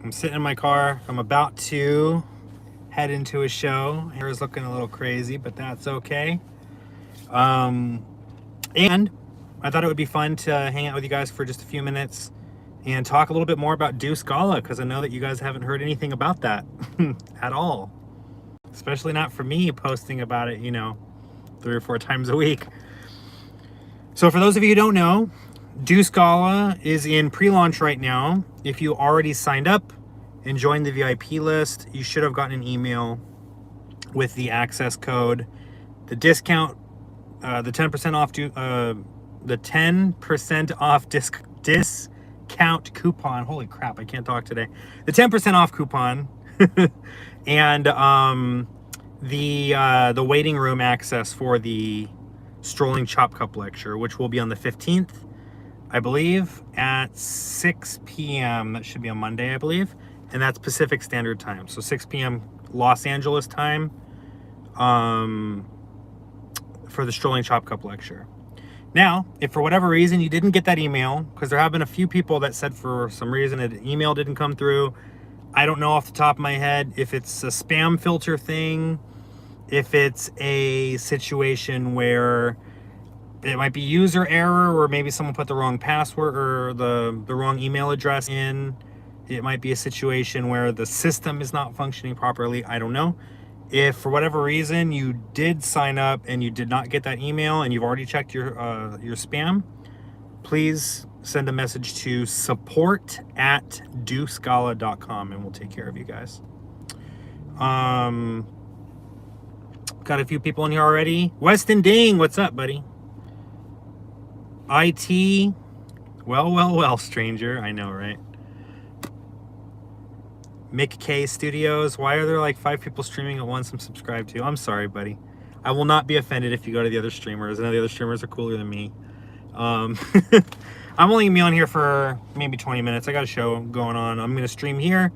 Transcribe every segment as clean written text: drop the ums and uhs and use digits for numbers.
I'm sitting in my car. I'm about to head into a show. Hair is looking a little crazy, but that's okay. And I thought it would be fun to hang out with you guys for just a few minutes and talk a little bit more about Deuce Gala, because I know that you guys haven't heard anything about that at all. Especially not for me posting about it, 3 or 4 times a week. So for those of you who don't know, Deuce Gala is in pre-launch right now. If you already signed up and joined the VIP list, you should have gotten an email with the access code, the discount, the 10% off, the 10% off discount coupon. Holy crap, I can't talk today. The 10% off coupon, and the waiting room access for the Strolling Chop Cup lecture, which will be on the 15th, I believe, at 6 p.m. That should be on Monday, I believe, and that's Pacific Standard Time. So 6 p.m. Los Angeles time, for the Strolling Chop Cup lecture. Now, if for whatever reason you didn't get that email, because there have been a few people that said for some reason an email didn't come through. I don't know off the top of my head if it's a spam filter thing, if it's a situation where it might be user error, or maybe someone put the wrong password or the wrong email address in. It might be a situation where the system is not functioning properly. I don't know. If for whatever reason you did sign up and you did not get that email and you've already checked your spam, please send a message to support@deucegala.com and we'll take care of you guys. Got a few people in here already. Weston Ding, what's up, buddy? IT, well, stranger. I know, right? Mick K Studios. Why are there like 5 people streaming at once I'm subscribed to? I'm sorry, buddy. I will not be offended if you go to the other streamers. I know the other streamers are cooler than me. I'm only gonna be on here for maybe 20 minutes. I got a show going on. I'm gonna stream here,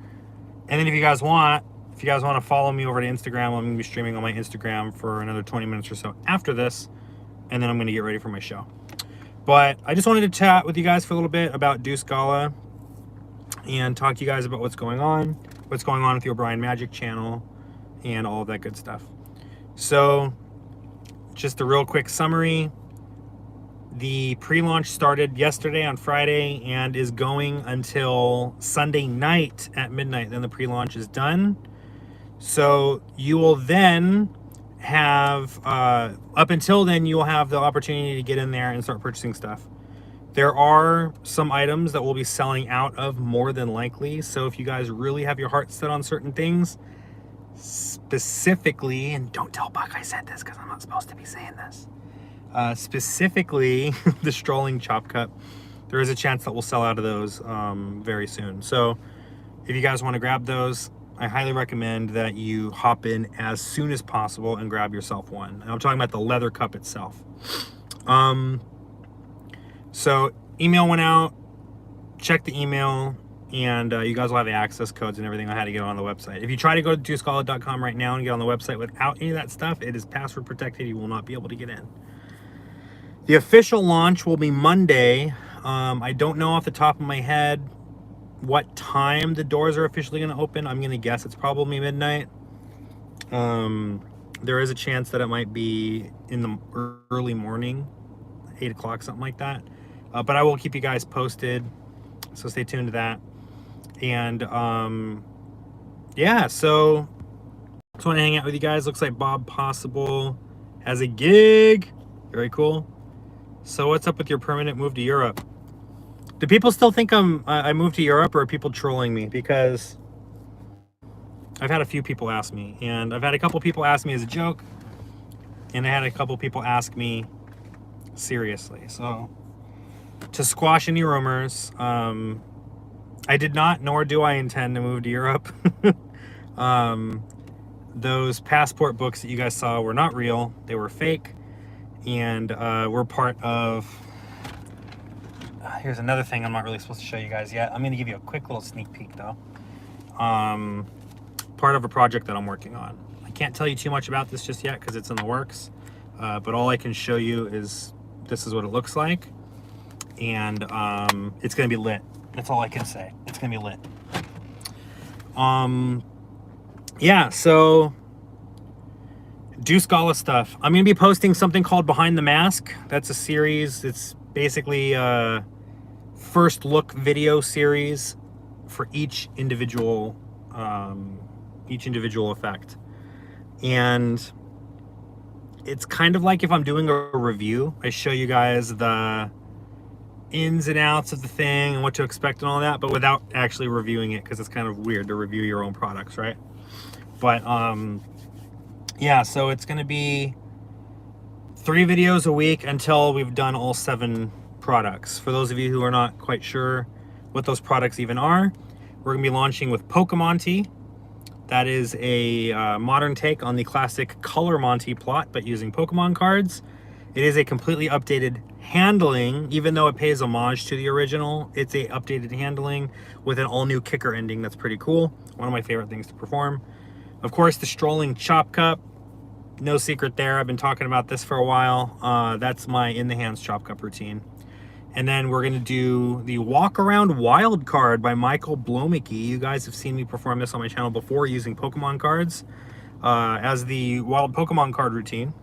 and then if you guys want to follow me over to Instagram, I'm gonna be streaming on my Instagram for another 20 minutes or so after this, and then I'm gonna get ready for my show. But I just wanted to chat with you guys for a little bit about Deuce Gala and talk to you guys about what's going on with the O'Brien Magic channel and all of that good stuff. So just a real quick summary. The pre-launch started yesterday on Friday and is going until Sunday night at midnight. Then the pre-launch is done. So you will then have, up until then, you will have the opportunity to get in there and start purchasing stuff. There are some items that will be selling out of more than likely. So if you guys really have your heart set on certain things, specifically, and don't tell Buck I said this because I'm not supposed to be saying this, specifically the Strolling Chop Cup, there is a chance that we'll sell out of those very soon. So if you guys want to grab those, I highly recommend that you hop in as soon as possible and grab yourself one. And I'm talking about the leather cup itself. So email went out, check the email, and you guys will have the access codes and everything on how to get on the website. If you try to go to deucegala.com right now and get on the website without any of that stuff, it is password protected. You will not be able to get in. The official launch will be Monday. I don't know off the top of my head what time the doors are officially going to open. I'm going to guess it's probably midnight. There is a chance that it might be in the early morning, 8 o'clock, something like that. But I will keep you guys posted, so stay tuned to that. And yeah, so just want to hang out with you guys. Looks like Bob Possible has a gig. Very cool. So what's up with your permanent move to Europe? Do people still think I moved to Europe, or are people trolling me? Because I've had a few people ask me, and I've had a couple people ask me as a joke, and I had a couple people ask me seriously. So to squash any rumors, I did not, nor do I intend to move to Europe. Those passport books that you guys saw were not real. They were fake, and we're part of... here's another thing I'm not really supposed to show you guys yet. I'm going to give you a quick little sneak peek, though. Part of a project that I'm working on. I can't tell you too much about this just yet because it's in the works. But all I can show you is this is what it looks like. And it's going to be lit. That's all I can say. It's going to be lit. Yeah, so Deuce Gala stuff. I'm going to be posting something called Behind the Mask. That's a series. It's basically a first look video series for each individual effect. And it's kind of like if I'm doing a review, I show you guys the ins and outs of the thing and what to expect and all that, but without actually reviewing it, because it's kind of weird to review your own products, right? But yeah, so it's going to be 3 videos a week until we've done all 7 products. For those of you who are not quite sure what those products even are, we're going to be launching with Pokemon Tea. That is a modern take on the classic Color Monty plot, but using Pokemon cards. It is a completely updated handling, even though it pays homage to the original. It's a updated handling with an all-new kicker ending that's pretty cool. One of my favorite things to perform. Of course, the Strolling Chop Cup. No secret there. I've been talking about this for a while. That's my In the Hands Chop Cup routine. And then we're going to do the Walk Around Wild Card by Michael Blomicki. You guys have seen me perform this on my channel before using Pokemon cards as the Wild Pokemon card routine.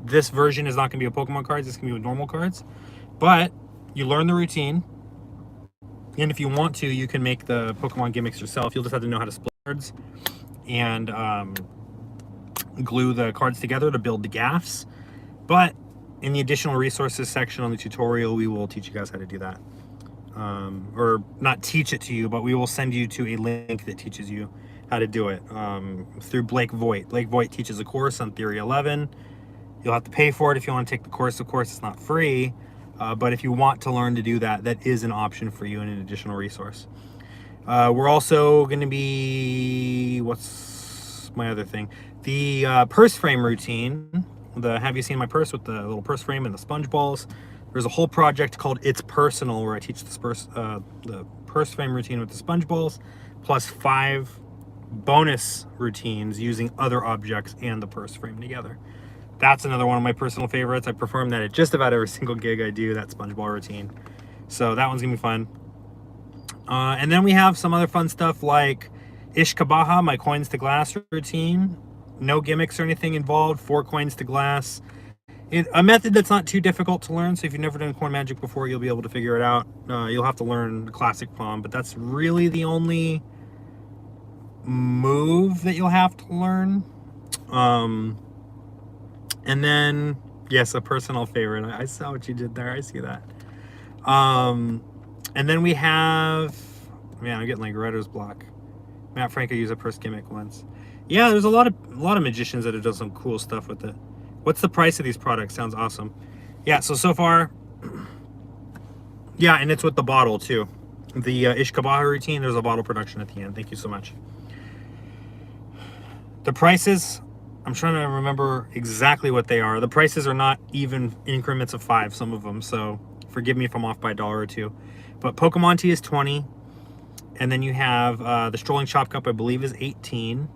This version is not going to be with Pokemon cards. It's going to be with normal cards. But you learn the routine. And if you want to, you can make the Pokemon gimmicks yourself. You'll just have to know how to split cards and glue the cards together to build the gaffs. But in the additional resources section on the tutorial, we will teach you guys how to do that. Or not teach it to you, but we will send you to a link that teaches you how to do it through Blake Voigt. Blake Voigt teaches a course on Theory 11. You'll have to pay for it if you want to take the course. Of course, it's not free. But if you want to learn to do that, that is an option for you and an additional resource. We're also going to be, what's my other thing? The purse frame routine. The Have You Seen My Purse with the little purse frame and the sponge balls. There's a whole project called It's Personal where I teach the purse frame routine with the sponge balls, plus 5 bonus routines using other objects and the purse frame together. That's another one of my personal favorites. I perform that at just about every single gig I do, that sponge ball routine. So that one's going to be fun. And then we have some other fun stuff like Ishkabaha, my coins to glass routine. No gimmicks or anything involved, 4 coins to glass. A method that's not too difficult to learn, so if you've never done coin magic before, you'll be able to figure it out. You'll have to learn the classic palm, but that's really the only move that you'll have to learn. And then, yes, a personal favorite. I saw what you did there. I see that. And then we have, man, I'm getting like writer's block. Matt Franco used a purse gimmick once. Yeah, there's a lot of magicians that have done some cool stuff with it. What's the price of these products? Sounds awesome. Yeah, so far, yeah, and it's with the bottle too. The Ishkabaha routine, there's a bottle production at the end. Thank you so much. The prices, I'm trying to remember exactly what they are. The prices are not even increments of 5, some of them, so forgive me if I'm off by $1 or $2. But Pokemon Tea is 20, and then you have the Strolling Chop Cup, I believe, is 18.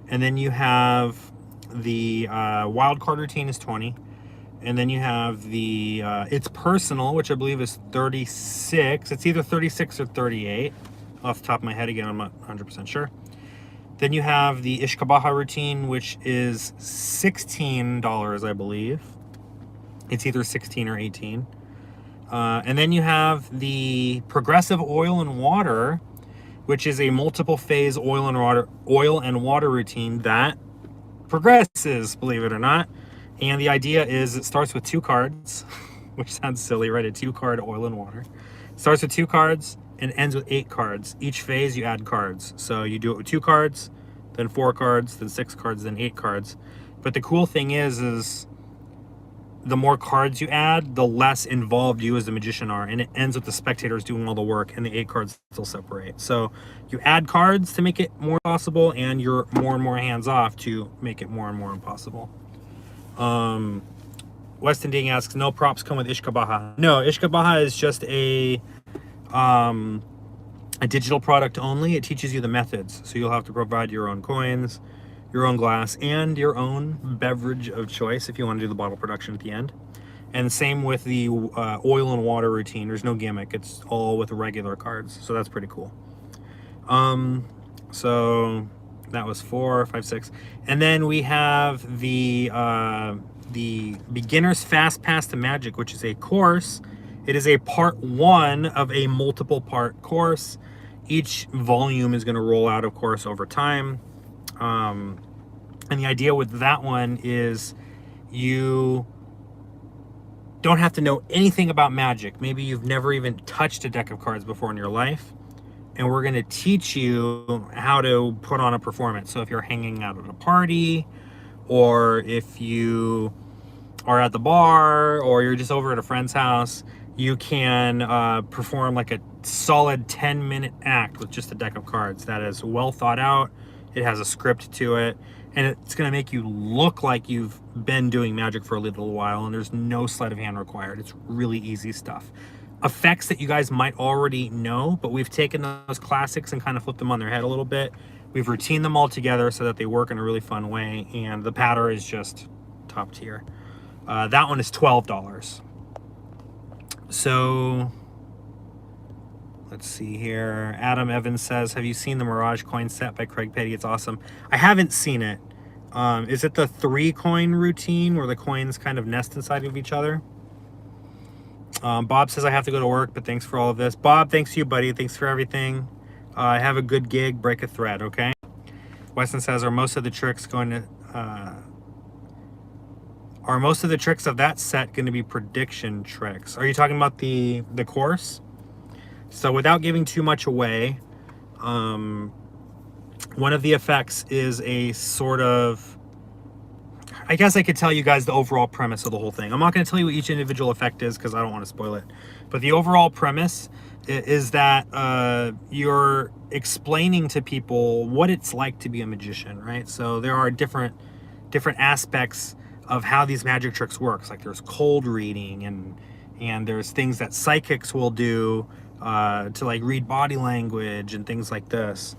And then you have the Wild Card routine is 20. And then you have the It's Personal, which I believe is 36. It's either 36 or 38. Off the top of my head, again, I'm not 100% sure. Then you have the Ishkabaha routine, which is $16, I believe. It's either 16 or 18. And then you have the Progressive Oil and Water, which is a multiple phase oil and water routine that progresses, believe it or not. And the idea is it starts with 2 cards, which sounds silly, right? A 2-card oil and water. Starts with 2 cards and ends with 8 cards. Each phase you add cards. So you do it with 2 cards, then 4 cards, then 6 cards, then 8 cards. But the cool thing is the more cards you add, the less involved you as the magician are, and it ends with the spectators doing all the work and the 8 cards still separate. So you add cards to make it more possible, and you're more and more hands off to make it more and more impossible. Weston Ding asks, no props come with Ishkabaha. No, Ishkabaha is just a digital product only. It teaches you the methods, so you'll have to provide your own coins, your own glass, and your own beverage of choice if you want to do the bottle production at the end. And same with the oil and water routine. There's no gimmick. It's all with regular cards. So that's pretty cool. So that was 4, 5, 6. And then we have the Beginner's Fast Pass to Magic, which is a course. It is a part 1 of a multiple part course. Each volume is going to roll out, of course, over time. And the idea with that one is you don't have to know anything about Magic. Maybe you've never even touched a deck of cards before in your life. And we're going to teach you how to put on a performance. So if you're hanging out at a party, or if you are at the bar, or you're just over at a friend's house, you can perform like a solid 10-minute act with just a deck of cards that is well thought out. It has a script to it, and it's going to make you look like you've been doing Magic for a little while, and there's no sleight of hand required. It's really easy stuff. Effects that you guys might already know, but we've taken those classics and kind of flipped them on their head a little bit. We've routined them all together so that they work in a really fun way, and the patter is just top tier. That one is $12. So let's see here. Adam Evans says, have you seen the Mirage coin set by Craig Petty? It's awesome. I haven't seen it. Is it the 3-coin routine where the coins kind of nest inside of each other? Bob says, I have to go to work, but thanks for all of this. Bob, thanks to you, buddy. Thanks for everything. Have a good gig. Break a thread, okay? Weston says, are most of the tricks of that set going to be prediction tricks? Are you talking about the course? So without giving too much away, one of the effects is a sort of, I guess I could tell you guys the overall premise of the whole thing. I'm not going to tell you what each individual effect is because I don't want to spoil it. But the overall premise is that you're explaining to people what it's like to be a magician, right? So there are different aspects of how these magic tricks work. Like there's cold reading, and there's things that psychics will do to like read body language and things like this.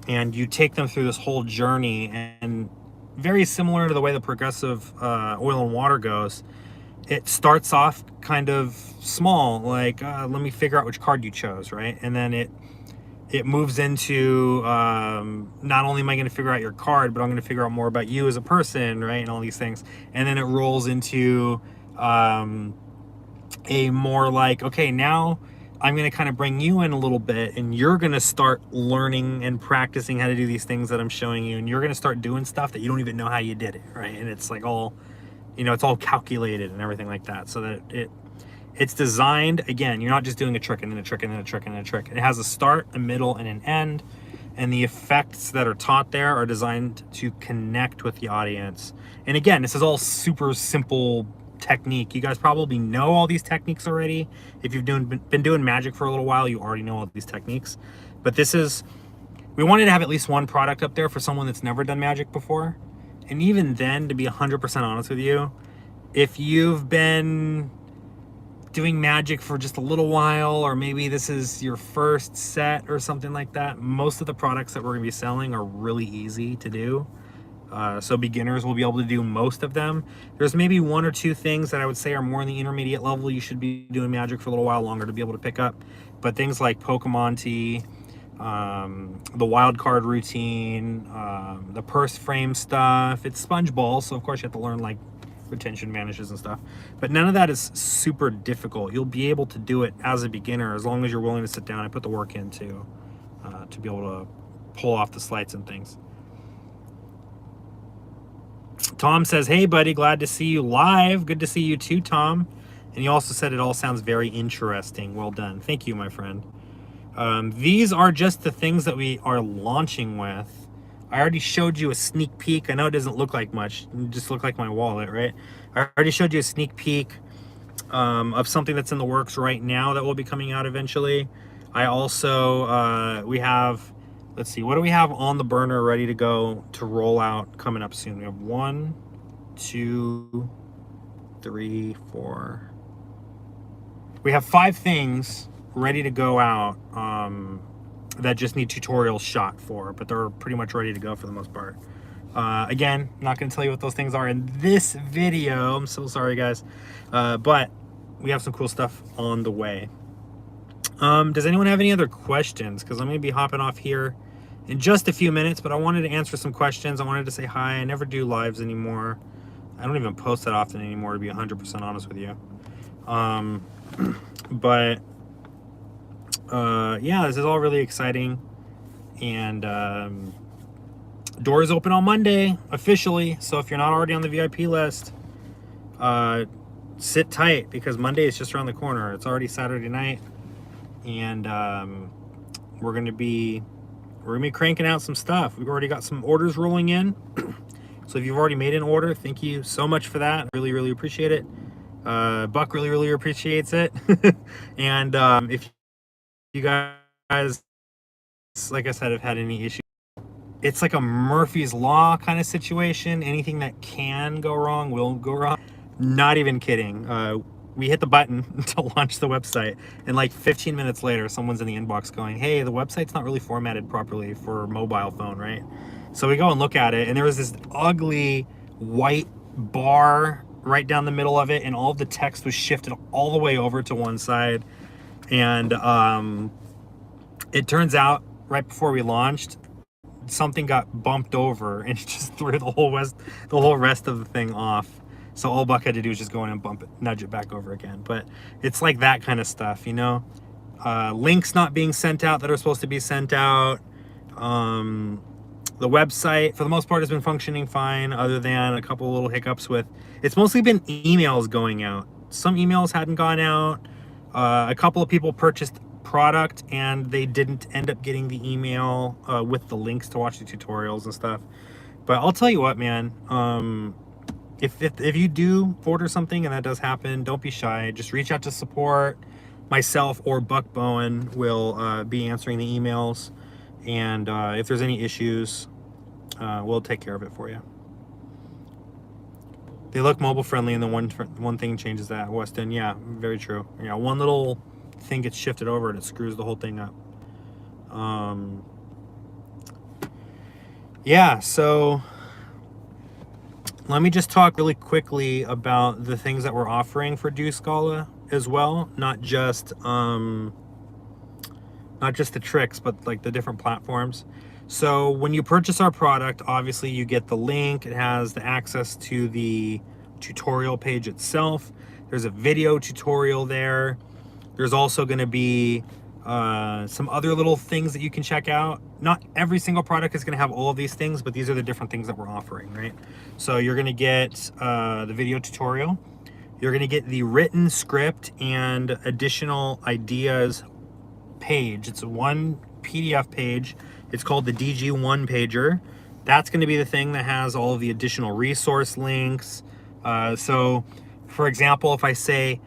And you take them through this whole journey, and very similar to the way the progressive oil and water goes, it starts off kind of small, like let me figure out which card you chose, right? And then it moves into not only am I going to figure out your card, but I'm going to figure out more about you as a person, right? And all these things. And then it rolls into a more like, okay, now I'm going to kind of bring you in a little bit, and you're going to start learning and practicing how to do these things that I'm showing you, and you're going to start doing stuff that you don't even know how you did it, right? And it's like all, it's all calculated and everything like that, so that it's designed, again, you're not just doing a trick and then a trick and then a trick and then a trick. It has a start, a middle, and an end, and the effects that are taught there are designed to connect with the audience. And again, this is all super simple technique. You guys probably know all these techniques already. If you've been doing Magic for a little while, you already know all these techniques. But we wanted to have at least one product up there for someone that's never done Magic before. And even then, to be 100% honest with you, if you've been doing Magic for just a little while, or maybe this is your first set or something like that, most of the products that we're going to be selling are really easy to do. So beginners will be able to do most of them. There's maybe 1 or 2 things that I would say are more in the intermediate level. You should be doing Magic for a little while longer to be able to pick up. But things like Pokemon Tea, the wild card routine, the purse frame stuff, it's sponge balls, so of course you have to learn like retention vanishes and stuff. But none of that is super difficult. You'll be able to do it as a beginner as long as you're willing to sit down and put the work in to be able to pull off the sleights and things. Tom says, hey buddy, glad to see you live. Good to see you too, Tom. And he also said it all sounds very interesting. Well done. Thank you, my friend. These are just the things that we are launching with. I already showed you a sneak peek. I know it doesn't look like much. It just looked like my wallet, right? I already showed you a sneak peek of something that's in the works right now that will be coming out eventually. I also, we have, let's see, what do we have on the burner ready to go to roll out coming up soon? We have 1, 2, 3, 4. We have 5 things ready to go out that just need tutorials shot for, but they're pretty much ready to go for the most part. Again, I'm not going to tell you what those things are in this video. I'm so sorry, guys. But we have some cool stuff on the way. Does anyone have any other questions? Because I'm going to be hopping off here in just a few minutes, but I wanted to answer some questions. I wanted to say hi. I never do lives anymore. I don't even post that often anymore, to be 100% honest with you. But yeah, this is all really exciting. And doors open on Monday officially. So if you're not already on the VIP list, sit tight, because Monday is just around the corner. It's already Saturday night, and we're gonna be cranking out some stuff. We've already got some orders rolling in. So if you've already made an order, thank you so much for that. Really appreciate it. Buck really appreciates it. And if you guys, like I said, have had any issues, it's like a Murphy's Law kind of situation. Anything that can go wrong will go wrong. Not even kidding. We hit the button to launch the website, and like 15 minutes later, someone's in the inbox going, hey, the website's not really formatted properly for mobile phone, right? So we go and look at it, and there was this ugly white bar right down the middle of it, and all of the text was shifted all the way over to one side. And it turns out right before we launched, something got bumped over, and it just threw the whole rest of the thing off. So all Buck had to do was just go in and nudge it back over again. But it's like that kind of stuff, you know? Links not being sent out that are supposed to be sent out. The website, for the most part, has been functioning fine, other than a couple little hiccups with... It's mostly been emails going out. Some emails hadn't gone out. A couple of people purchased product, and they didn't end up getting the email with the links to watch the tutorials and stuff. But I'll tell you what, man. If you do order something and that does happen, don't be shy. Just reach out to support. Myself or Buck Bowen will be answering the emails. And if there's any issues, we'll take care of it for you. They look mobile friendly, and the one thing changes that. Weston, yeah, very true. Yeah, one little thing gets shifted over and it screws the whole thing up. Yeah, so let me just talk really quickly about the things that we're offering for Deuce Gala as well, not just the tricks, but like the different platforms. So when you purchase our product, obviously you get the link. It has the access to the tutorial page itself. There's a video tutorial there. There's also going to be some other little things that you can check out. Not every single product is going to have all of these things, but these are the different things that we're offering, right? So you're going to get the video tutorial. You're going to get the written script and additional ideas page. It's one PDF page. It's called the DG one pager. That's going to be the thing that has all of the additional resource links. So for example, if I say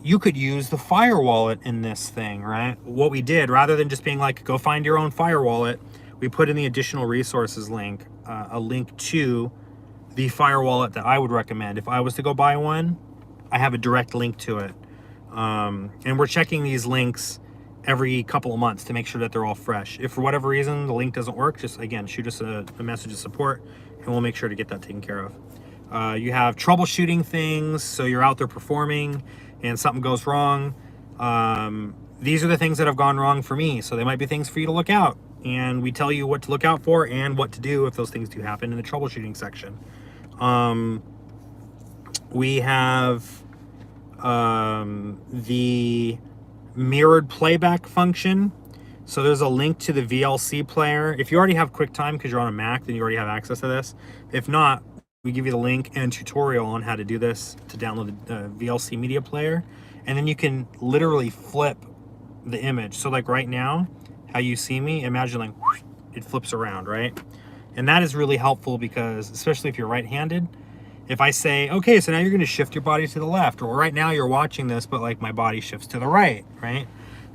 you could use the Fire Wallet in this thing, right? What we did, rather than just being like, go find your own Fire Wallet, we put in the additional resources link, a link to the Fire Wallet that I would recommend. If I was to go buy one, I have a direct link to it. And we're checking these links every couple of months to make sure that they're all fresh. If for whatever reason the link doesn't work, just again, shoot us a message of support, and we'll make sure to get that taken care of. You have troubleshooting things, so you're out there performing and something goes wrong. These are the things that have gone wrong for me, so they might be things for you to look out, and we tell you what to look out for and what to do if those things do happen in the troubleshooting section. We have the mirrored playback function. So there's a link to the VLC player. If you already have QuickTime because you're on a Mac, then you already have access to this. If not, we give you the link and tutorial on how to do this to download the VLC media player. And then you can literally flip the image. So like right now, how you see me, imagine like whoosh, it flips around, right? And that is really helpful because, especially if you're right-handed, if I say, okay, so now you're going to shift your body to the left, or right now you're watching this, but like my body shifts to the right, right?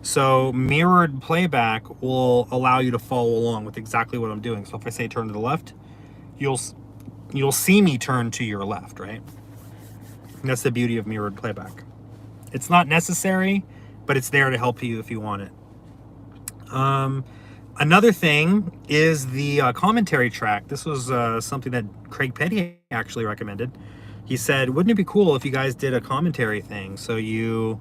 So mirrored playback will allow you to follow along with exactly what I'm doing. So if I say turn to the left, you'll see me turn to your left, right? And that's the beauty of mirrored playback. It's not necessary, but it's there to help you if you want it. Another thing is the commentary track. This was something that Craig Petty actually recommended. He said, wouldn't it be cool if you guys did a commentary thing? So you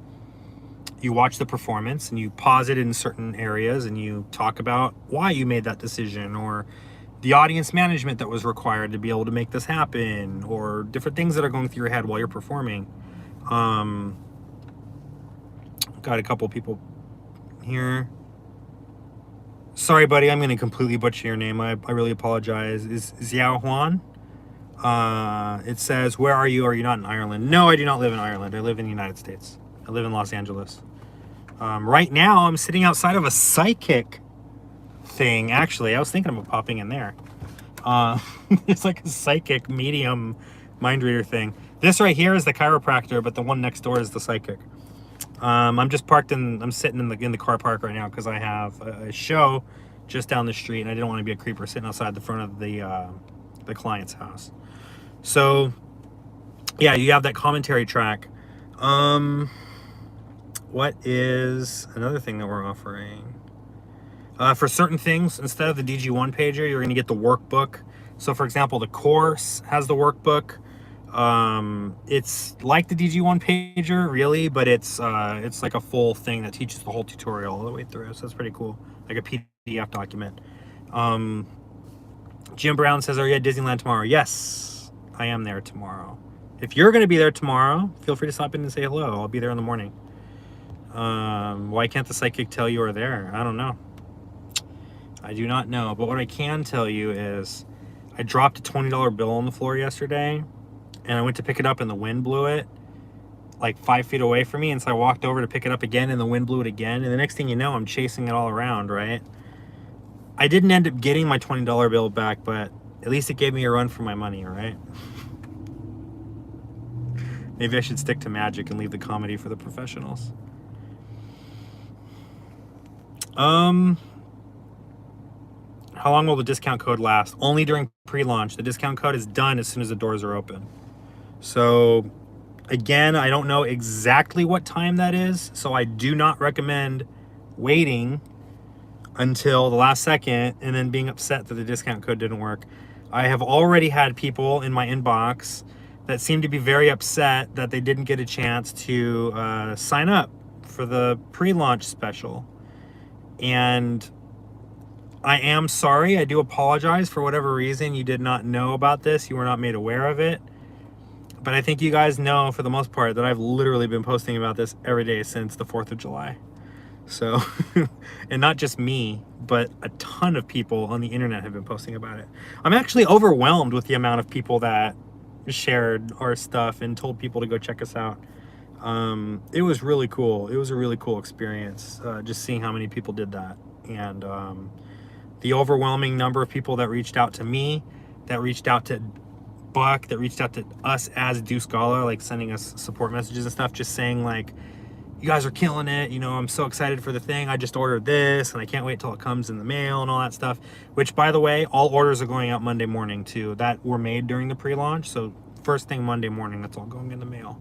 watch the performance and you pause it in certain areas and you talk about why you made that decision, or the audience management that was required to be able to make this happen, or different things that are going through your head while you're performing. Got a couple people here. Sorry, buddy, I'm going to completely butcher your name. I really apologize. Is Xiao Huan? It says, where are you? Are you not in Ireland? No, I do not live in Ireland. I live in the United States. I live in Los Angeles. Right now, I'm sitting outside of a psychic thing. Actually, I was thinking about popping in there. It's like a psychic medium mind reader thing. This right here is the chiropractor, but the one next door is the psychic. I'm just parked I'm sitting in the car park right now because I have a show just down the street, and I didn't want to be a creeper sitting outside the front of the client's house. So, yeah, you have that commentary track. What is another thing that we're offering? For certain things, instead of the DG1 pager, you're going to get the workbook. So, for example, the course has the workbook. It's like the DG1 pager, really, but it's like a full thing that teaches the whole tutorial all the way through. So that's pretty cool, like a PDF document. Jim Brown says, "Are you at Disneyland tomorrow?" Yes, I am there tomorrow. If you're going to be there tomorrow, feel free to stop in and say hello. I'll be there in the morning. Why can't the psychic tell you are there? I don't know. I do not know. But what I can tell you is I dropped a $20 bill on the floor yesterday, and I went to pick it up and the wind blew it like 5 feet away from me. And so I walked over to pick it up again and the wind blew it again. And the next thing you know, I'm chasing it all around, right? I didn't end up getting my $20 bill back, but at least it gave me a run for my money, right? Maybe I should stick to magic and leave the comedy for the professionals. How long will the discount code last? Only during pre-launch. The discount code is done as soon as the doors are open. So again, I don't know exactly what time that is, so I do not recommend waiting until the last second and then being upset that the discount code didn't work. I have already had people in my inbox that seem to be very upset that they didn't get a chance to sign up for the pre-launch special. And I am sorry. I do apologize for whatever reason you did not know about this. You were not made aware of it. But I think you guys know, for the most part, that I've literally been posting about this every day since the 4th of July. So, and not just me, but a ton of people on the internet have been posting about it. I'm actually overwhelmed with the amount of people that shared our stuff and told people to go check us out. It was really cool. It was a really cool experience, just seeing how many people did that. And the overwhelming number of people that reached out to me, that reached out to Buck, that reached out to us as Deuce Gala, like sending us support messages and stuff, just saying like, you guys are killing it, you know, I'm so excited for the thing, I just ordered this and I can't wait till it comes in the mail and all that stuff. Which, by the way, all orders are going out Monday morning too, that were made during the pre-launch. So first thing Monday morning, that's all going in the mail.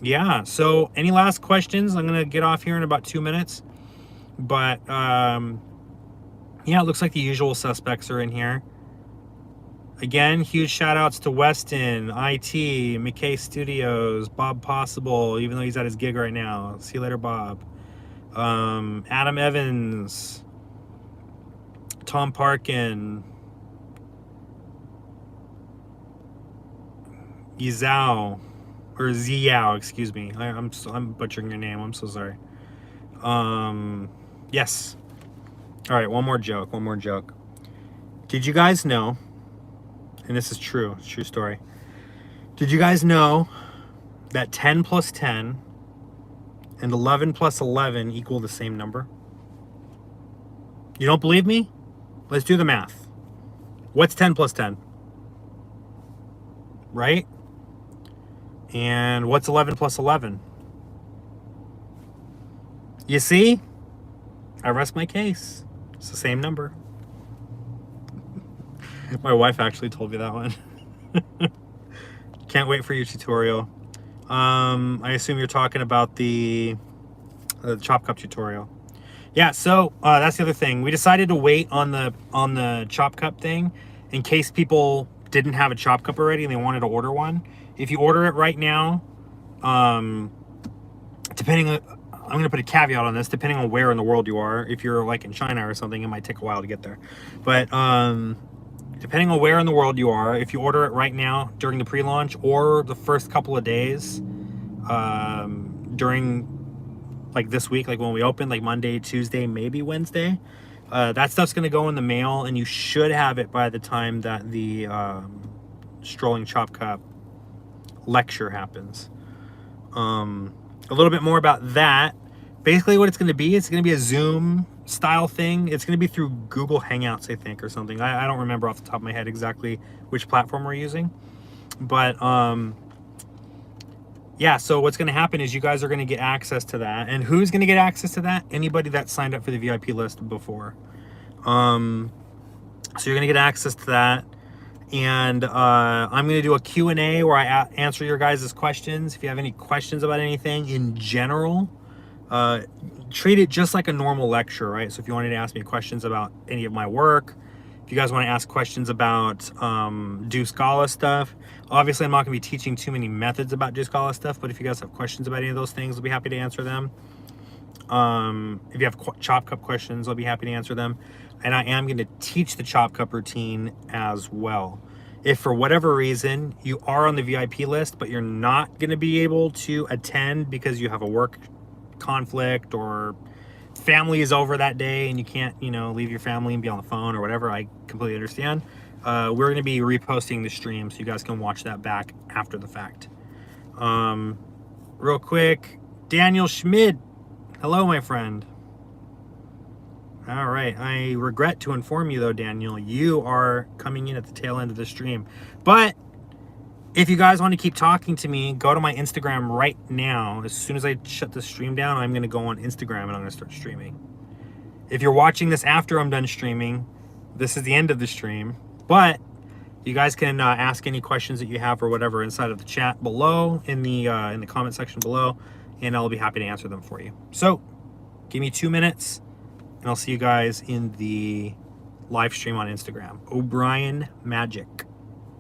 Yeah, so any last questions? I'm gonna get off here in about 2 minutes. But yeah, it looks like the usual suspects are in here. Again, huge shout outs to Weston, IT, McKay Studios, Bob Possible, even though he's at his gig right now. See you later, Bob. Adam Evans, Tom Parkin, Yizao, or Ziao, excuse me. I'm butchering your name. I'm so sorry. Yes. All right, one more joke. Did you guys know, and this is true, it's a true story. Did you guys know that 10 plus 10 and 11 plus 11 equal the same number? You don't believe me? Let's do the math. What's 10 plus 10? Right? And what's 11 plus 11? You see? I rest my case. It's the same number. My wife actually told me that one. Can't wait for your tutorial. I assume you're talking about the the chop cup tutorial. Yeah, so that's the other thing. We decided to wait on the chop cup thing in case people didn't have a chop cup already and they wanted to order one. If you order it right now, depending on, I'm going to put a caveat on this, depending on where in the world you are. If you're like in China or something, it might take a while to get there. But depending on where in the world you are, if you order it right now during the pre-launch or the first couple of days during like this week, like when we open, like Monday, Tuesday, maybe Wednesday, that stuff's going to go in the mail, and you should have it by the time that the Strolling Chop Cup lecture happens. A little bit more about that. Basically what it's going to be, it's going to be a Zoom style thing. It's going to be through Google Hangouts, I think, or something. I don't remember off the top of my head exactly which platform we're using. But yeah, so what's going to happen is you guys are going to get access to that. And who's going to get access to that? Anybody that signed up for the VIP list before. So you're going to get access to that. And I'm going to do a Q&A where I answer your guys' questions. If you have any questions about anything in general, treat it just like a normal lecture, right? So if you wanted to ask me questions about any of my work, if you guys want to ask questions about Deuce Gala stuff, obviously I'm not going to be teaching too many methods about Deuce Gala stuff, but if you guys have questions about any of those things, I'll be happy to answer them. If you have chop cup questions, I'll be happy to answer them. And I am going to teach the chop cup routine as well. If for whatever reason you are on the VIP list, but you're not going to be able to attend because you have a work conflict or family is over that day and you can't, you know, leave your family and be on the phone or whatever, I completely understand. We're going to be reposting the stream so you guys can watch that back after the fact. Real quick, Daniel Schmid. Hello, my friend. All right, I regret to inform you though, Daniel, you are coming in at the tail end of the stream. But if you guys want to keep talking to me, go to my Instagram right now. As soon as I shut the stream down, I'm going to go on Instagram and I'm going to start streaming. If you're watching this after I'm done streaming, this is the end of the stream. But you guys can ask any questions that you have or whatever inside of the chat below, in the comment section below, and I'll be happy to answer them for you. So give me 2 minutes. And I'll see you guys in the live stream on Instagram. O'Brien Magic.